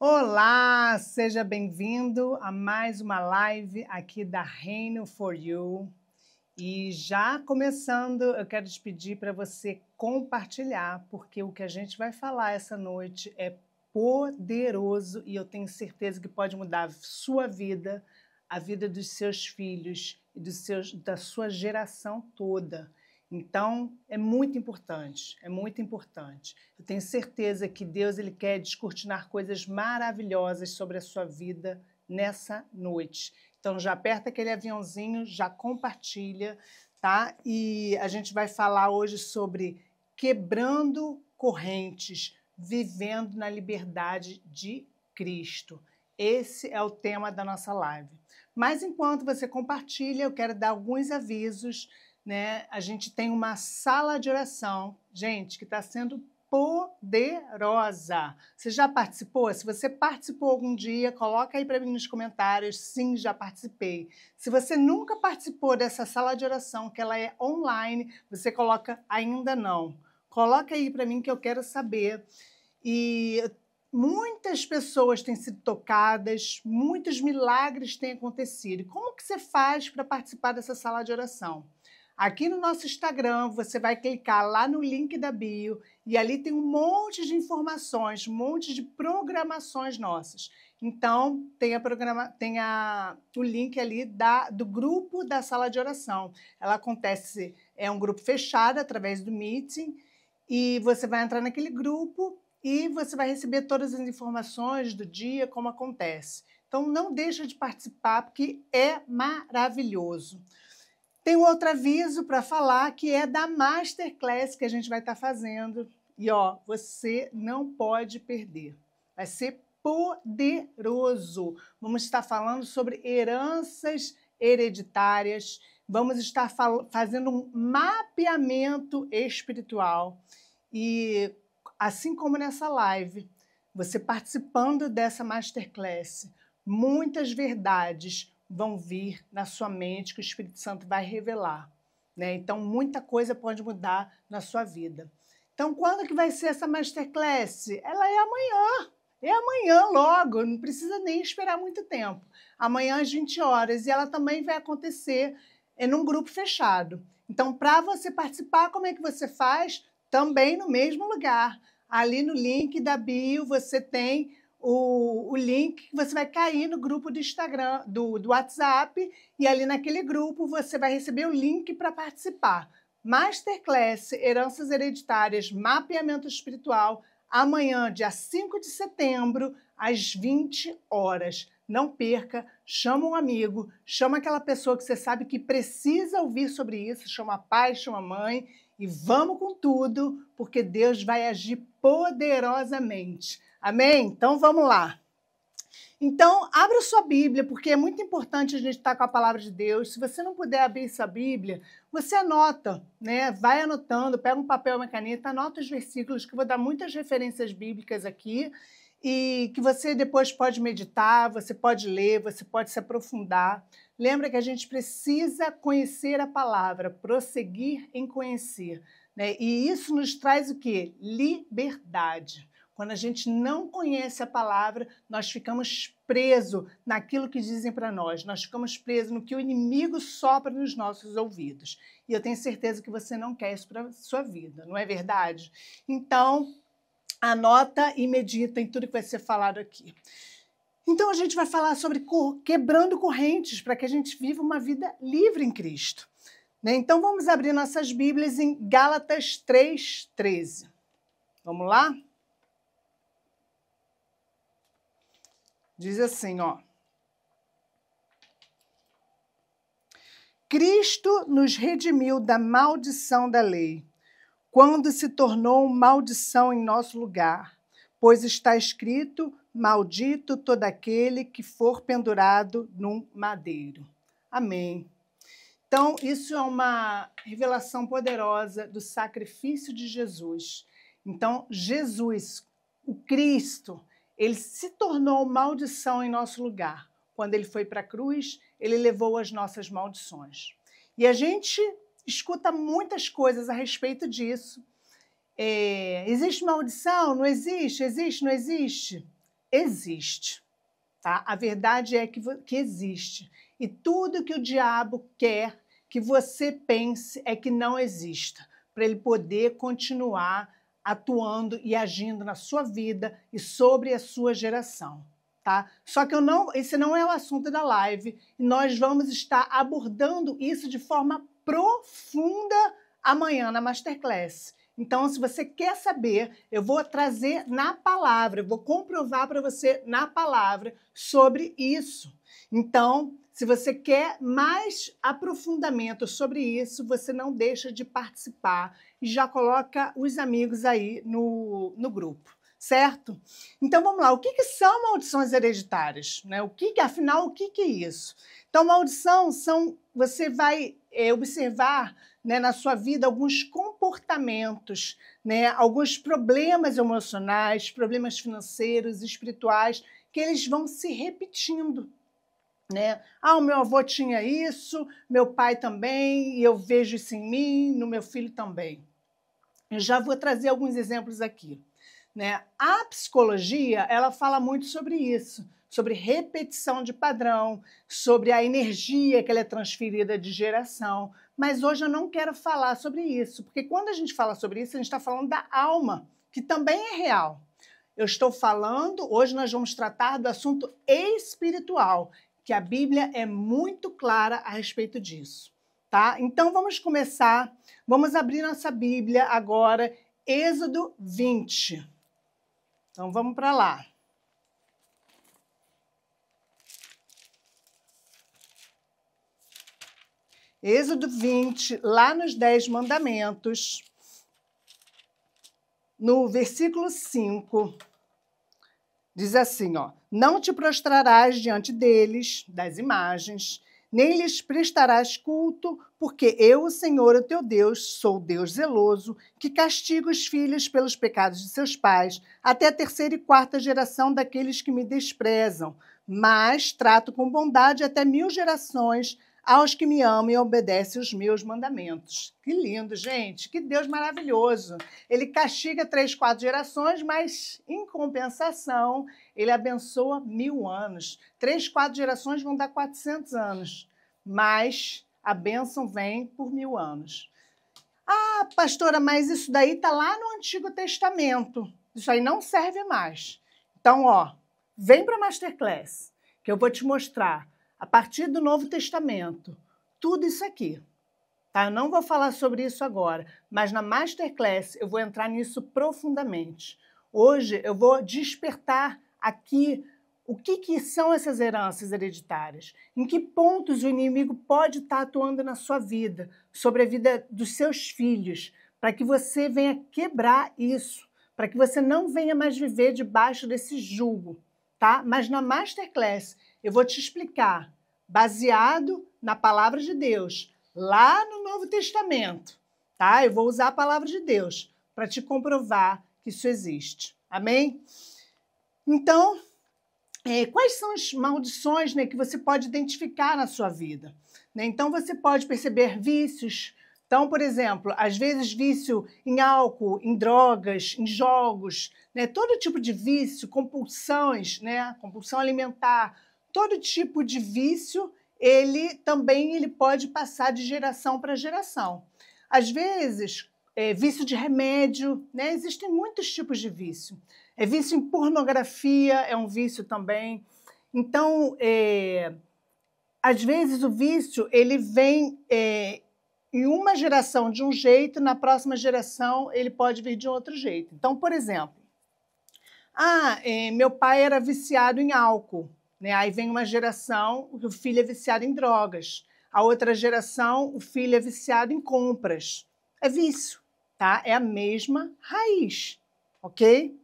Olá, seja bem-vindo a mais uma live aqui da Reino for You. E já começando, eu quero te pedir para você compartilhar, porque o que a gente vai falar essa noite é poderoso e eu tenho certeza que pode mudar a sua vida, a vida dos seus filhos e da sua geração toda. Então, é muito importante, é muito importante. Eu tenho certeza que Deus ele quer descortinar coisas maravilhosas sobre a sua vida nessa noite. Então, já aperta aquele aviãozinho, já compartilha, tá? E a gente vai falar hoje sobre quebrando correntes, vivendo na liberdade de Cristo. Esse é o tema da nossa live. Mas enquanto você compartilha, eu quero dar alguns avisos, né? A gente tem uma sala de oração, gente, que está sendo poderosa. Você já participou? Se você participou algum dia, coloca aí para mim nos comentários. Sim, já participei. Se você nunca participou dessa sala de oração, que ela é online, você coloca ainda não. Coloca aí para mim que eu quero saber. E muitas pessoas têm sido tocadas, muitos milagres têm acontecido. Como que você faz para participar dessa sala de oração? Aqui no nosso Instagram, você vai clicar lá no link da bio e ali tem um monte de informações, um monte de programações nossas. Então, tem o link ali do grupo da sala de oração. Ela acontece, é um grupo fechado através do Meeting e você vai entrar naquele grupo e você vai receber todas as informações do dia, como acontece. Então, não deixa de participar, porque é maravilhoso. Tem um outro aviso para falar, que é da Masterclass que a gente vai estar fazendo. E, ó, você não pode perder. Vai ser poderoso. Vamos estar falando sobre heranças hereditárias. Vamos estar fazendo um mapeamento espiritual. E, assim como nessa live, você participando dessa Masterclass, muitas verdades vão vir na sua mente que o Espírito Santo vai revelar, né? Então, muita coisa pode mudar na sua vida. Então, quando que vai ser essa Masterclass? Ela é amanhã. É amanhã logo, não precisa nem esperar muito tempo. Amanhã às 20 horas. E ela também vai acontecer num grupo fechado. Então, para você participar, como é que você faz? Também no mesmo lugar. Ali no link da bio você tem o link que você vai cair no grupo do Instagram, do WhatsApp, e ali naquele grupo você vai receber o link para participar. Masterclass, Heranças Hereditárias, Mapeamento Espiritual, amanhã, dia 5 de setembro, às 20 horas. Não perca, chama um amigo, chama aquela pessoa que você sabe que precisa ouvir sobre isso, chama pai, chama mãe, e vamos com tudo, porque Deus vai agir poderosamente. Amém? Então vamos lá. Então, abra sua Bíblia, porque é muito importante a gente estar com a palavra de Deus. Se você não puder abrir sua Bíblia, você anota, né? Vai anotando, pega um papel e uma caneta, anota os versículos, que eu vou dar muitas referências bíblicas aqui, e que você depois pode meditar, você pode ler, você pode se aprofundar. Lembra que a gente precisa conhecer a palavra, prosseguir em conhecer, né? E isso nos traz o quê? Liberdade. Quando a gente não conhece a palavra, nós ficamos presos naquilo que dizem para nós. Nós ficamos presos no que o inimigo sopra nos nossos ouvidos. E eu tenho certeza que você não quer isso para a sua vida, não é verdade? Então, anota e medita em tudo que vai ser falado aqui. Então, a gente vai falar sobre quebrando correntes para que a gente viva uma vida livre em Cristo. Né? Então, vamos abrir nossas Bíblias em Gálatas 3:13. Vamos lá? Diz assim, ó. Cristo nos redimiu da maldição da lei, quando se tornou maldição em nosso lugar, pois está escrito: maldito todo aquele que for pendurado num madeiro. Amém. Então, isso é uma revelação poderosa do sacrifício de Jesus. Então, Jesus, o Cristo, ele se tornou maldição em nosso lugar. Quando ele foi para a cruz, ele levou as nossas maldições. E a gente escuta muitas coisas a respeito disso. Existe maldição? Não existe? Existe? Não existe? existe, tá? A verdade é que existe. E tudo que o diabo quer que você pense é que não exista, para ele poder continuar atuando e agindo na sua vida e sobre a sua geração, tá? Só que esse não é o assunto da live, e nós vamos estar abordando isso de forma profunda amanhã na Masterclass. Então, se você quer saber, eu vou trazer na palavra, eu vou comprovar para você na palavra sobre isso. Então, se você quer mais aprofundamento sobre isso, você não deixa de participar e já coloca os amigos aí no grupo, certo? Então, vamos lá. O que são maldições hereditárias? Né? Afinal, o que é isso? Então, maldição você vai observar, né, na sua vida alguns comportamentos, né, alguns problemas emocionais, problemas financeiros, espirituais, que eles vão se repetindo. Né? Ah, o meu avô tinha isso, meu pai também, e eu vejo isso em mim, no meu filho também. Eu já vou trazer alguns exemplos aqui. Né? A psicologia, ela fala muito sobre isso, sobre repetição de padrão, sobre a energia que ela é transferida de geração. Mas hoje eu não quero falar sobre isso, porque quando a gente fala sobre isso, a gente está falando da alma, que também é real. Eu estou falando, hoje nós vamos tratar do assunto espiritual, que a Bíblia é muito clara a respeito disso. Tá? Então vamos começar, vamos abrir nossa Bíblia agora, Êxodo 20. Então, vamos para lá. Êxodo 20, lá nos 10 mandamentos, no versículo 5, diz assim, ó: não te prostrarás diante deles, das imagens, nem lhes prestarás culto, porque eu, o Senhor, o teu Deus, sou Deus zeloso, que castiga os filhos pelos pecados de seus pais, até a 3ª e 4ª geração daqueles que me desprezam, mas trato com bondade até 1000 gerações aos que me amam e obedecem os meus mandamentos. Que lindo, gente! Que Deus maravilhoso! Ele castiga 3, 4 gerações, mas, em compensação, ele abençoa 1000 anos. 3, 4 gerações vão dar 400 anos, mas a bênção vem por 1000 anos. Ah, pastora, mas isso daí está lá no Antigo Testamento. Isso aí não serve mais. Então, ó, vem para a Masterclass, que eu vou te mostrar, a partir do Novo Testamento, tudo isso aqui. Tá? Eu não vou falar sobre isso agora, mas na Masterclass eu vou entrar nisso profundamente. Hoje eu vou despertar aqui o que são essas heranças hereditárias, em que pontos o inimigo pode estar atuando na sua vida, sobre a vida dos seus filhos, para que você venha quebrar isso, para que você não venha mais viver debaixo desse jugo. Tá? Mas na Masterclass eu vou te explicar, baseado na palavra de Deus, lá no Novo Testamento, tá? Eu vou usar a palavra de Deus para te comprovar que isso existe. Amém? Então, quais são as maldições, né, que você pode identificar na sua vida? Né? Então, você pode perceber vícios. Então, por exemplo, às vezes vício em álcool, em drogas, em jogos, né? Todo tipo de vício, compulsões, né? Compulsão alimentar, todo tipo de vício, ele pode passar de geração para geração. Às vezes, vício de remédio, né? Existem muitos tipos de vício. Vício em pornografia é um vício também. Então, às vezes o vício ele vem em uma geração de um jeito, na próxima geração ele pode vir de outro jeito. Então, por exemplo, meu pai era viciado em álcool. Né? Aí vem uma geração, o filho é viciado em drogas. A outra geração, o filho é viciado em compras. É vício, tá? É a mesma raiz, ok?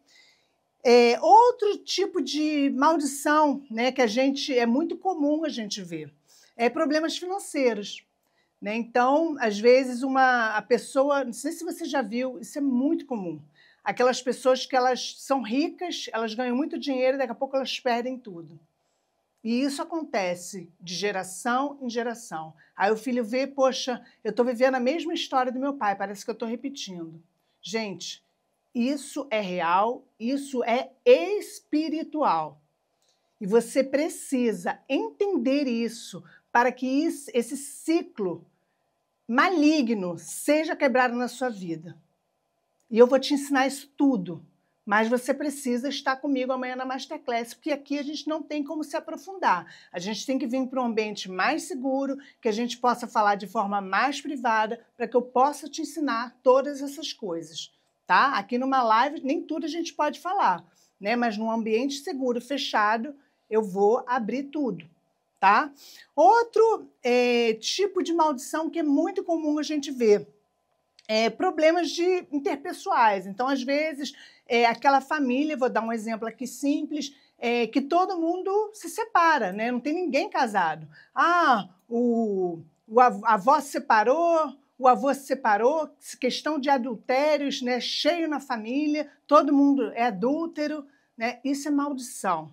Outro tipo de maldição, né, que é muito comum a gente ver, problemas financeiros. Né? Então, às vezes, a pessoa, não sei se você já viu, isso é muito comum. Aquelas pessoas que elas são ricas, elas ganham muito dinheiro e daqui a pouco elas perdem tudo. E isso acontece de geração em geração. Aí o filho vê, poxa, eu estou vivendo a mesma história do meu pai, parece que eu estou repetindo. Gente, isso é real, isso é espiritual. E você precisa entender isso para que esse ciclo maligno seja quebrado na sua vida. E eu vou te ensinar isso tudo, mas você precisa estar comigo amanhã na Masterclass, porque aqui a gente não tem como se aprofundar. A gente tem que vir para um ambiente mais seguro, que a gente possa falar de forma mais privada, para que eu possa te ensinar todas essas coisas, tá? Aqui numa live nem tudo a gente pode falar, né? Mas num ambiente seguro, fechado, eu vou abrir tudo, tá? Outro tipo de maldição que é muito comum a gente ver. Problemas interpessoais. Então, às vezes, aquela família, vou dar um exemplo aqui simples, que todo mundo se separa, né? Não tem ninguém casado. A avó se separou, o avô se separou, questão de adultérios, né? Cheio na família, todo mundo é adúltero, né? Isso é maldição,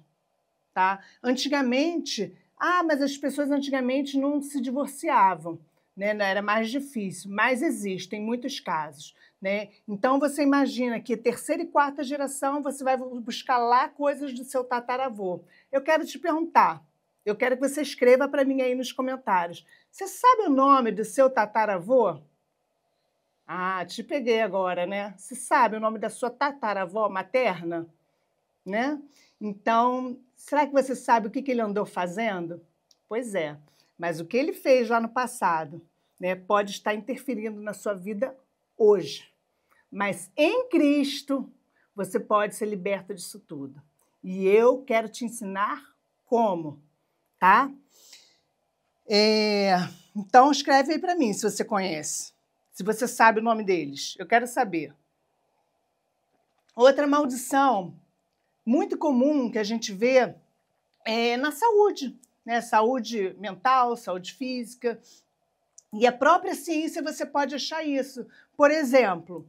tá? Antigamente, mas as pessoas antigamente não se divorciavam, né? Era mais difícil, mas existem muitos casos, né? Então você imagina que terceira e quarta geração você vai buscar lá coisas do seu tataravô. Eu quero te perguntar, eu quero que você escreva para mim aí nos comentários. Você sabe o nome do seu tataravô? Te peguei agora, né? Você sabe o nome da sua tataravó materna, né? Então, será que você sabe o que ele andou fazendo? Pois é. Mas o que ele fez lá no passado, né, pode estar interferindo na sua vida hoje. Mas em Cristo, você pode ser liberta disso tudo. E eu quero te ensinar como, tá? Então, escreve aí para mim se você conhece, se você sabe o nome deles. Eu quero saber. Outra maldição muito comum que a gente vê é na saúde, né? Saúde mental, saúde física. E a própria ciência você pode achar isso. Por exemplo,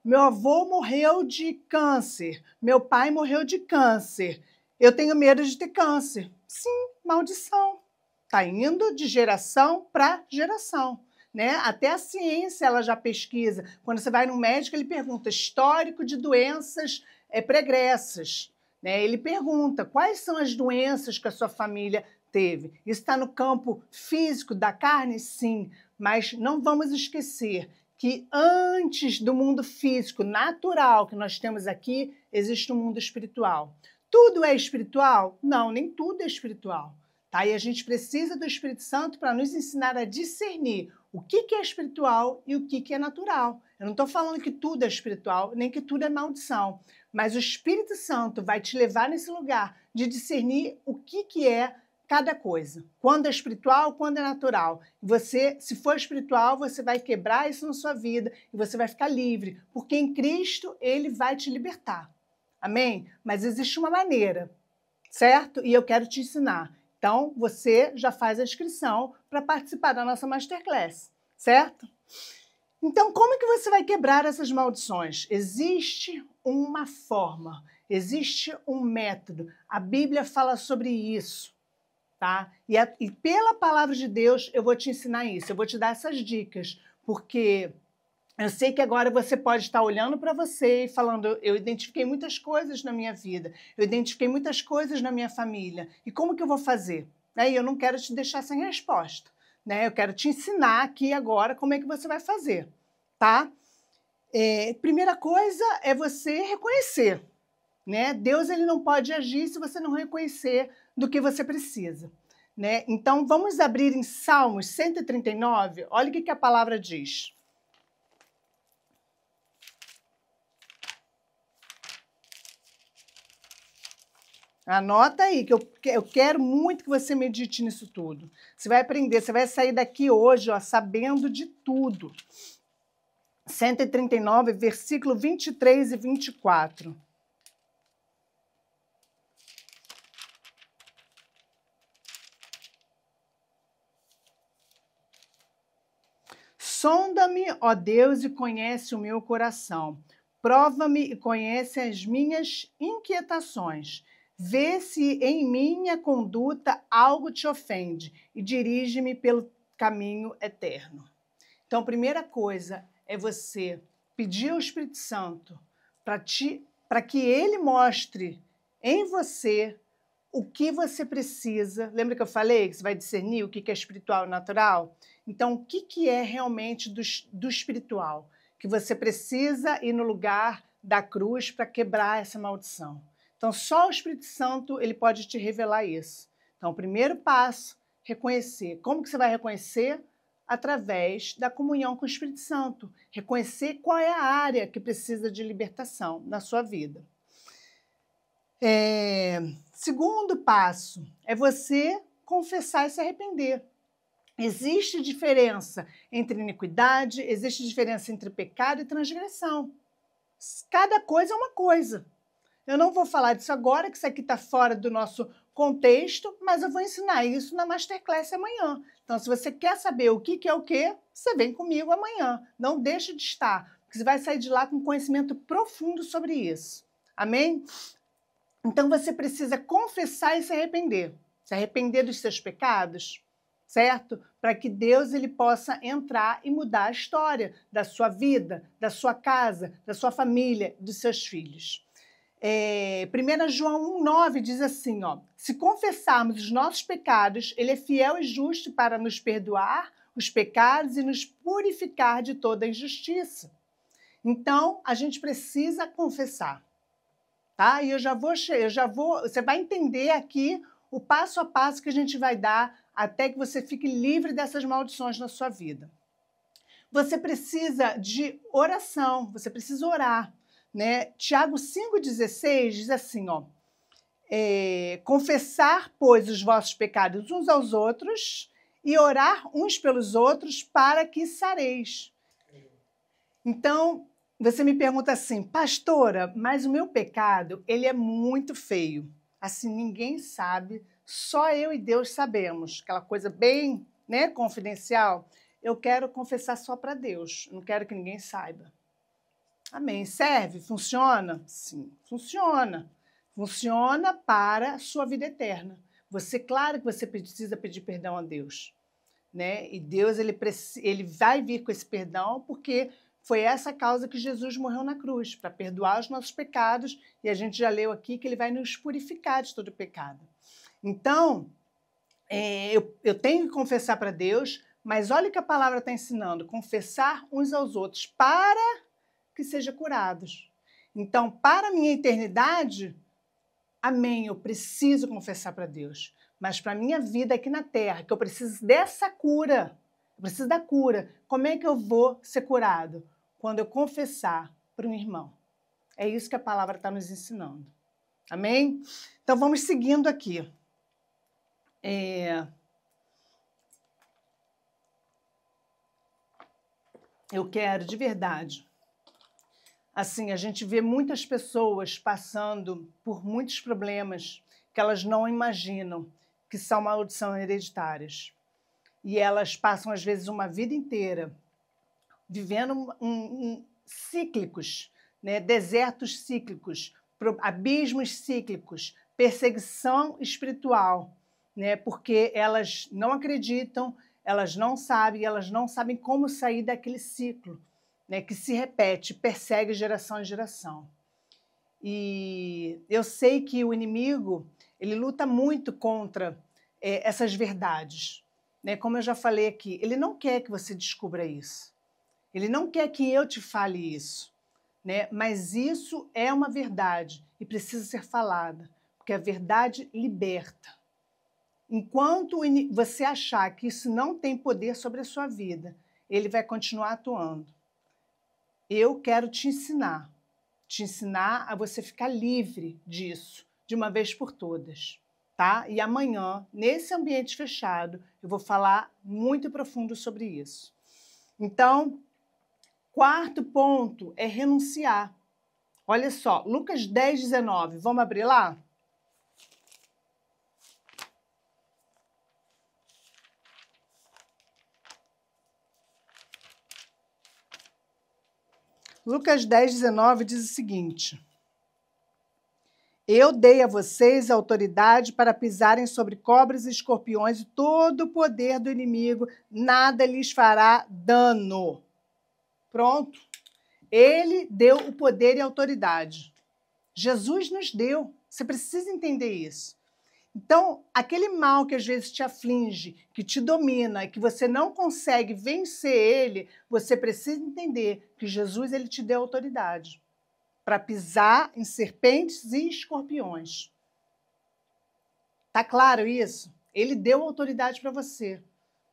meu avô morreu de câncer, meu pai morreu de câncer, eu tenho medo de ter câncer. Sim, maldição. Está indo de geração para geração, né? Até a ciência ela já pesquisa. Quando você vai no médico, ele pergunta histórico de doenças pregressas. Né? Ele pergunta quais são as doenças que a sua família teve. Isso está no campo físico da carne? Sim, mas não vamos esquecer que antes do mundo físico natural que nós temos aqui, existe um mundo espiritual. Tudo é espiritual? Não, nem tudo é espiritual. Tá? E a gente precisa do Espírito Santo para nos ensinar a discernir o que é espiritual e o que é natural. Eu não estou falando que tudo é espiritual, nem que tudo é maldição. Mas o Espírito Santo vai te levar nesse lugar de discernir o que é cada coisa. Quando é espiritual, quando é natural. Você, se for espiritual, você vai quebrar isso na sua vida e você vai ficar livre, porque em Cristo ele vai te libertar. Amém? Mas existe uma maneira, certo? E eu quero te ensinar. Então, você já faz a inscrição para participar da nossa Masterclass, certo? Então, como é que você vai quebrar essas maldições? Existe uma forma, existe um método. A Bíblia fala sobre isso, tá? E pela palavra de Deus eu vou te ensinar isso, eu vou te dar essas dicas, porque eu sei que agora você pode estar olhando para você e falando, eu identifiquei muitas coisas na minha vida, eu identifiquei muitas coisas na minha família, e como que eu vou fazer? E eu não quero te deixar sem resposta, né? Eu quero te ensinar aqui agora como é que você vai fazer, tá? Primeira coisa é você reconhecer, né? Deus ele não pode agir se você não reconhecer do que você precisa, né? Então vamos abrir em Salmos 139, olha o que a palavra diz. Anota aí, que eu quero muito que você medite nisso tudo. Você vai aprender, você vai sair daqui hoje, sabendo de tudo. 139, versículo 23 e 24. Sonda-me, ó Deus, e conhece o meu coração. Prova-me e conhece as minhas inquietações. Vê se em minha conduta algo te ofende e dirige-me pelo caminho eterno. Então, a primeira coisa é você pedir ao Espírito Santo para que ele mostre em você o que você precisa. Lembra que eu falei que você vai discernir o que é espiritual e natural? Então, o que é realmente do espiritual? Que você precisa ir no lugar da cruz para quebrar essa maldição. Então, só o Espírito Santo ele pode te revelar isso. Então, o primeiro passo, reconhecer. Como que você vai reconhecer? Através da comunhão com o Espírito Santo. Reconhecer qual é a área que precisa de libertação na sua vida. Segundo passo é você confessar e se arrepender. Existe diferença entre iniquidade, existe diferença entre pecado e transgressão. Cada coisa é uma coisa. Eu não vou falar disso agora, que isso aqui está fora do nosso contexto, mas eu vou ensinar isso na Masterclass amanhã. Então, se você quer saber o que é o que, você vem comigo amanhã. Não deixe de estar, porque você vai sair de lá com conhecimento profundo sobre isso. Amém? Então, você precisa confessar e se arrepender dos seus pecados, certo? Para que Deus ele possa entrar e mudar a história da sua vida, da sua casa, da sua família, dos seus filhos. 1 João 1,9 diz assim, ó, se confessarmos os nossos pecados, ele é fiel e justo para nos perdoar os pecados e nos purificar de toda injustiça. Então, a gente precisa confessar. Tá? E você vai entender aqui o passo a passo que a gente vai dar até que você fique livre dessas maldições na sua vida. Você precisa de oração, você precisa orar, né? Tiago 5,16 diz assim, ó, confessar, pois, os vossos pecados uns aos outros e orar uns pelos outros para que sareis. Então, você me pergunta assim, pastora, mas o meu pecado, ele é muito feio. Assim, ninguém sabe, só eu e Deus sabemos. Aquela coisa bem, né, confidencial. Eu quero confessar só para Deus, não quero que ninguém saiba. Amém. Serve? Funciona? Sim, funciona. Funciona para a sua vida eterna. Claro que você precisa pedir perdão a Deus, né? E Deus, ele vai vir com esse perdão porque foi essa causa que Jesus morreu na cruz, para perdoar os nossos pecados, e a gente já leu aqui que ele vai nos purificar de todo pecado. Então, eu tenho que confessar para Deus, mas olha o que a palavra está ensinando, confessar uns aos outros para que sejam curados. Então, para a minha eternidade, amém, eu preciso confessar para Deus, mas para a minha vida aqui na terra, que eu preciso dessa cura, eu preciso da cura, como é que eu vou ser curado? Quando eu confessar para um irmão. É isso que a palavra está nos ensinando. Amém? Então, vamos seguindo aqui. Eu quero, de verdade, assim, a gente vê muitas pessoas passando por muitos problemas que elas não imaginam que são maldições hereditárias. E elas passam, às vezes, uma vida inteira vivendo cíclicos, né? Desertos cíclicos, abismos cíclicos, perseguição espiritual, né? Porque elas não acreditam, elas não sabem como sair daquele ciclo, né? Que se repete, persegue geração em geração. E eu sei que o inimigo ele luta muito contra essas verdades, né? Como eu já falei aqui, ele não quer que você descubra isso. Ele não quer que eu te fale isso, né? Mas isso é uma verdade e precisa ser falada, porque a verdade liberta. Enquanto você achar que isso não tem poder sobre a sua vida, ele vai continuar atuando. Eu quero te ensinar a você ficar livre disso, de uma vez por todas, tá? E amanhã, nesse ambiente fechado, eu vou falar muito profundo sobre isso. Então, quarto ponto é renunciar. Olha só, Lucas 10:19. Vamos abrir lá? Lucas 10:19 diz o seguinte: eu dei a vocês autoridade para pisarem sobre cobras e escorpiões e todo o poder do inimigo, nada lhes fará dano. Pronto. Ele deu o poder e a autoridade. Jesus nos deu. Você precisa entender isso. Então, aquele mal que às vezes te aflige, que te domina e que você não consegue vencer ele, você precisa entender que Jesus ele te deu autoridade para pisar em serpentes e escorpiões. Tá claro isso? Ele deu autoridade para você.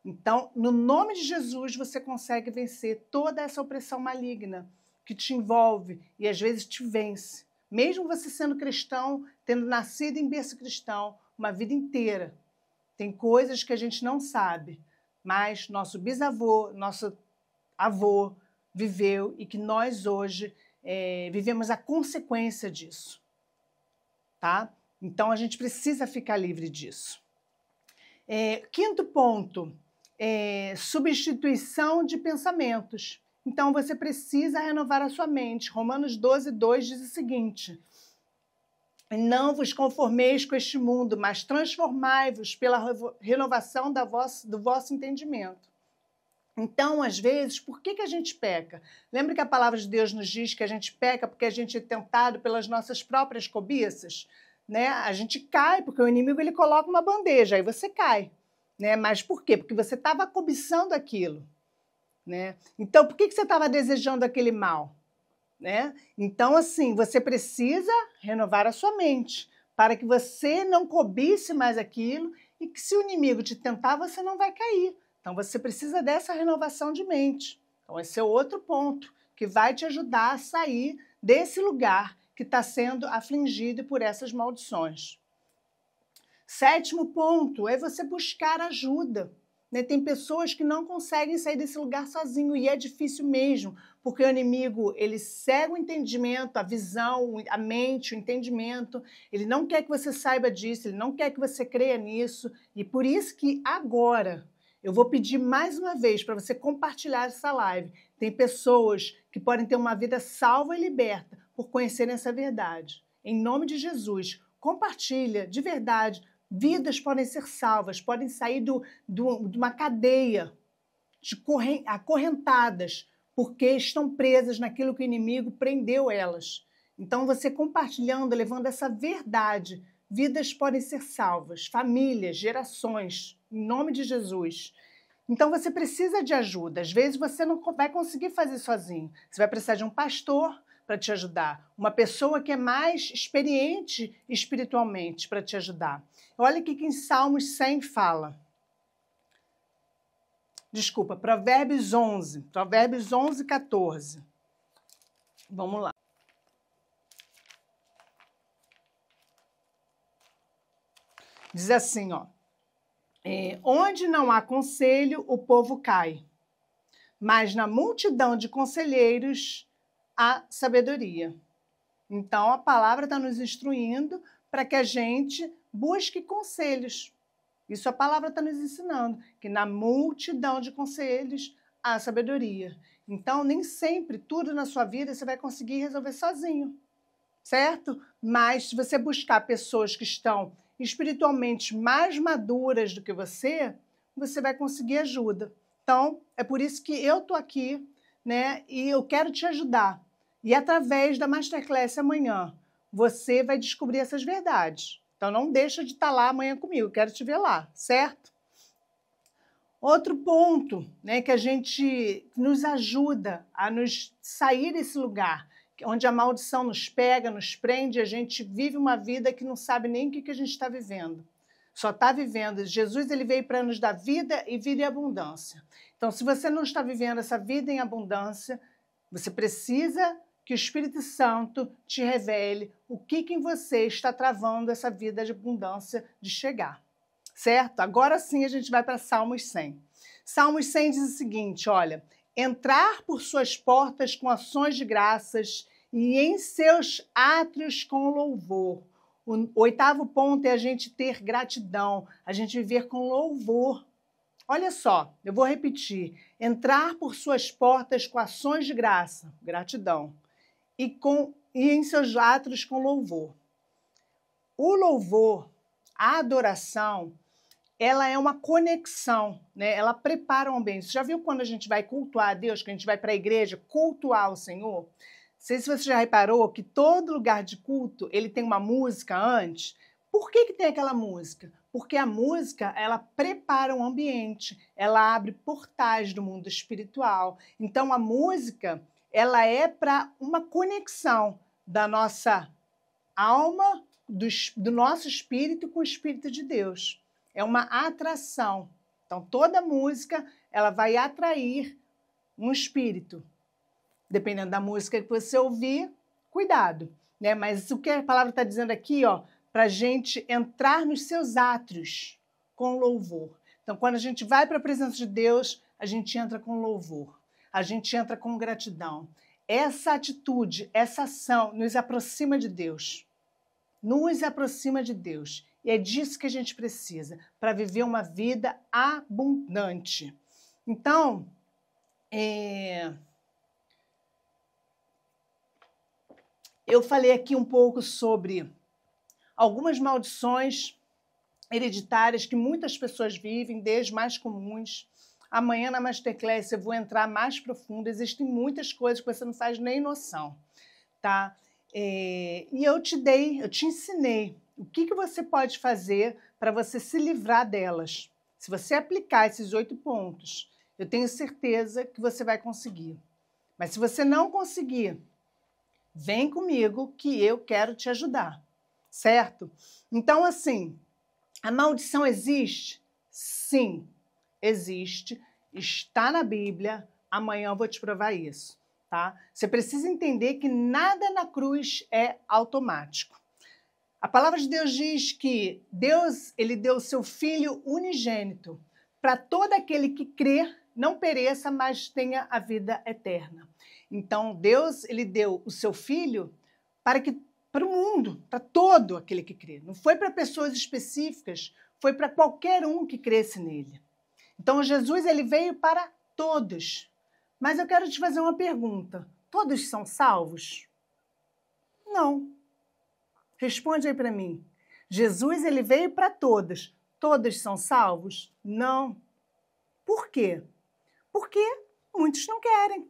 Então, no nome de Jesus, você consegue vencer toda essa opressão maligna que te envolve e às vezes te vence. Mesmo você sendo cristão, tendo nascido em berço cristão, uma vida inteira. Tem coisas que a gente não sabe, mas nosso bisavô, nosso avô viveu e que nós hoje vivemos a consequência disso. Tá? Então, a gente precisa ficar livre disso. Quinto ponto, substituição de pensamentos. Então, você precisa renovar a sua mente. Romanos 12, 2 diz o seguinte: não vos conformeis com este mundo, mas transformai-vos pela renovação do vosso entendimento. Então, às vezes, por que a gente peca? Lembra que a palavra de Deus nos diz que a gente peca porque a gente é tentado pelas nossas próprias cobiças? Né? A gente cai porque o inimigo ele coloca uma bandeja, aí você cai. Né? Mas por quê? Porque você estava cobiçando aquilo. Né? Então, por que você estava desejando aquele mal? Né? Então, assim, você precisa renovar a sua mente para que você não cobice mais aquilo e que se o inimigo te tentar, você não vai cair. Então, você precisa dessa renovação de mente. Então, esse é outro ponto que vai te ajudar a sair desse lugar que está sendo afligido por essas maldições. Sétimo ponto é você buscar ajuda. Né? Tem pessoas que não conseguem sair desse lugar sozinho e é difícil mesmo, porque o inimigo ele cega o entendimento, a visão, a mente, o entendimento. Ele não quer que você saiba disso, ele não quer que você creia nisso. E por isso que agora eu vou pedir mais uma vez para você compartilhar essa live. Tem pessoas que podem ter uma vida salva e liberta por conhecerem essa verdade. Em nome de Jesus, compartilha de verdade. Vidas podem ser salvas, podem sair de uma cadeia acorrentadas, porque estão presas naquilo que o inimigo prendeu elas. Então, você compartilhando, levando essa verdade, vidas podem ser salvas, famílias, gerações, em nome de Jesus. Então, você precisa de ajuda. Às vezes, você não vai conseguir fazer sozinho. Você vai precisar de um pastor para te ajudar, uma pessoa que é mais experiente espiritualmente para te ajudar. Olha o que em Salmos 100 fala. Desculpa, Provérbios 11, 14. Vamos lá. Diz assim, ó. Onde não há conselho, o povo cai, mas na multidão de conselheiros há sabedoria. Então, a palavra está nos instruindo para que a gente busque conselhos. Isso a palavra está nos ensinando, que na multidão de conselhos há sabedoria. Então, nem sempre tudo na sua vida você vai conseguir resolver sozinho, certo? Mas se você buscar pessoas que estão espiritualmente mais maduras do que você, você vai conseguir ajuda. Então, é por isso que eu estou aqui, né? E eu quero te ajudar. E através da Masterclass amanhã, você vai descobrir essas verdades. Então, não deixa de estar lá amanhã comigo, eu quero te ver lá, certo? Outro ponto, né, que a gente nos ajuda a nos sair desse lugar, onde a maldição nos pega, nos prende, a gente vive uma vida que não sabe nem o que a gente está vivendo. Só está vivendo. Jesus ele veio para nos dar vida e vida em abundância. Então, se você não está vivendo essa vida em abundância, você precisa que o Espírito Santo te revele o que em você está travando essa vida de abundância de chegar. Certo? Agora sim a gente vai para Salmos 100. Salmos 100 diz o seguinte, olha, entrar por suas portas com ações de graças e em seus átrios com louvor. O oitavo ponto é a gente ter gratidão, a gente viver com louvor. Olha só, eu vou repetir. Entrar por suas portas com ações de graça, gratidão, e em seus átrios com louvor. O louvor, a adoração, ela é uma conexão, né? Ela prepara um ambiente. Você já viu quando a gente vai cultuar a Deus, que a gente vai para a igreja cultuar o Senhor? Não sei se você já reparou que todo lugar de culto, ele tem uma música antes. Por que tem aquela música? Porque a música, ela prepara um ambiente, ela abre portais do mundo espiritual. Então, a música, ela é para uma conexão da nossa alma, do nosso espírito com o Espírito de Deus. É uma atração. Então, toda música, ela vai atrair um espírito. Dependendo da música que você ouvir, cuidado, né? Mas o que a palavra está dizendo aqui, ó, para a gente entrar nos seus átrios com louvor. Então, quando a gente vai para a presença de Deus, a gente entra com louvor, a gente entra com gratidão. Essa atitude, essa ação nos aproxima de Deus. Nos aproxima de Deus. E é disso que a gente precisa para viver uma vida abundante. Então, eu falei aqui um pouco sobre algumas maldições hereditárias que muitas pessoas vivem, desde mais comuns. Amanhã na Masterclass eu vou entrar mais profundo. Existem muitas coisas que você não faz nem noção, tá? E eu te ensinei o que você pode fazer para você se livrar delas. Se você aplicar esses 8 pontos, eu tenho certeza que você vai conseguir. Mas se você não conseguir, vem comigo que eu quero te ajudar, certo? Então, assim, a maldição existe? Sim, existe. Está na Bíblia. Amanhã eu vou te provar isso. Tá? Você precisa entender que nada na cruz é automático. A palavra de Deus diz que Deus, ele deu o seu Filho unigênito para todo aquele que crê não pereça, mas tenha a vida eterna. Então, Deus, ele deu o seu Filho para o mundo, para todo aquele que crê. Não foi para pessoas específicas, foi para qualquer um que cresce nele. Então, Jesus, ele veio para todos. Mas eu quero te fazer uma pergunta. Todos são salvos? Não. Responde aí para mim. Jesus, ele veio para todos. Todos são salvos? Não. Por quê? Porque muitos não querem.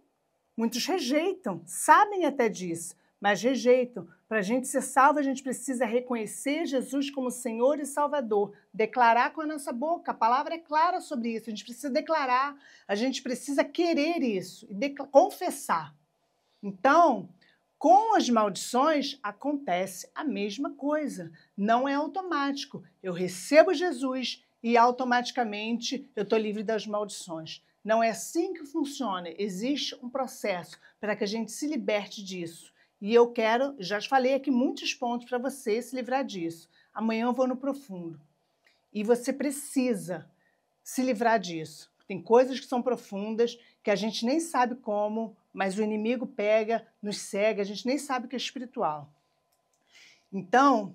Muitos rejeitam. Sabem até disso, mas rejeitam. Para a gente ser salvo, a gente precisa reconhecer Jesus como Senhor e Salvador. Declarar com a nossa boca. A palavra é clara sobre isso. A gente precisa declarar. A gente precisa querer isso e confessar. Então, com as maldições, acontece a mesma coisa. Não é automático. Eu recebo Jesus e automaticamente eu estou livre das maldições. Não é assim que funciona. Existe um processo para que a gente se liberte disso. E eu quero, já falei aqui muitos pontos para você se livrar disso. Amanhã eu vou no profundo. E você precisa se livrar disso. Tem coisas que são profundas, que a gente nem sabe como, mas o inimigo pega, nos cega, a gente nem sabe que é espiritual. Então,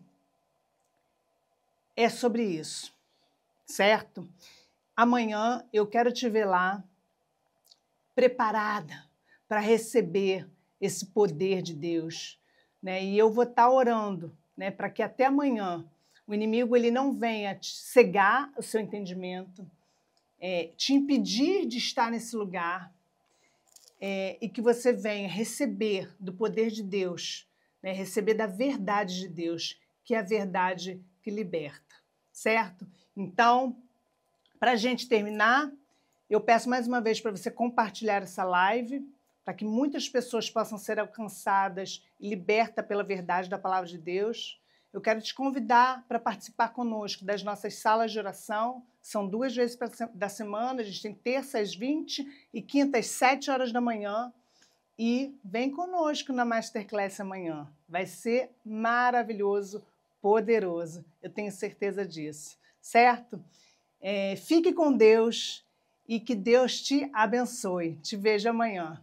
é sobre isso, certo? Amanhã eu quero te ver lá, preparada para receber esse poder de Deus, né? E eu vou estar orando, né, para que até amanhã o inimigo ele não venha te cegar o seu entendimento, te impedir de estar nesse lugar, e que você venha receber do poder de Deus, né, receber da verdade de Deus, que é a verdade que liberta, certo? Então, para a gente terminar, eu peço mais uma vez para você compartilhar essa live, para que muitas pessoas possam ser alcançadas e libertas pela verdade da palavra de Deus. Eu quero te convidar para participar conosco das nossas salas de oração. São 2 vezes da semana, a gente tem terça às 20 e quinta às 7 horas da manhã. E vem conosco na Masterclass amanhã. Vai ser maravilhoso, poderoso. Eu tenho certeza disso, certo? Fique com Deus e que Deus te abençoe. Te vejo amanhã.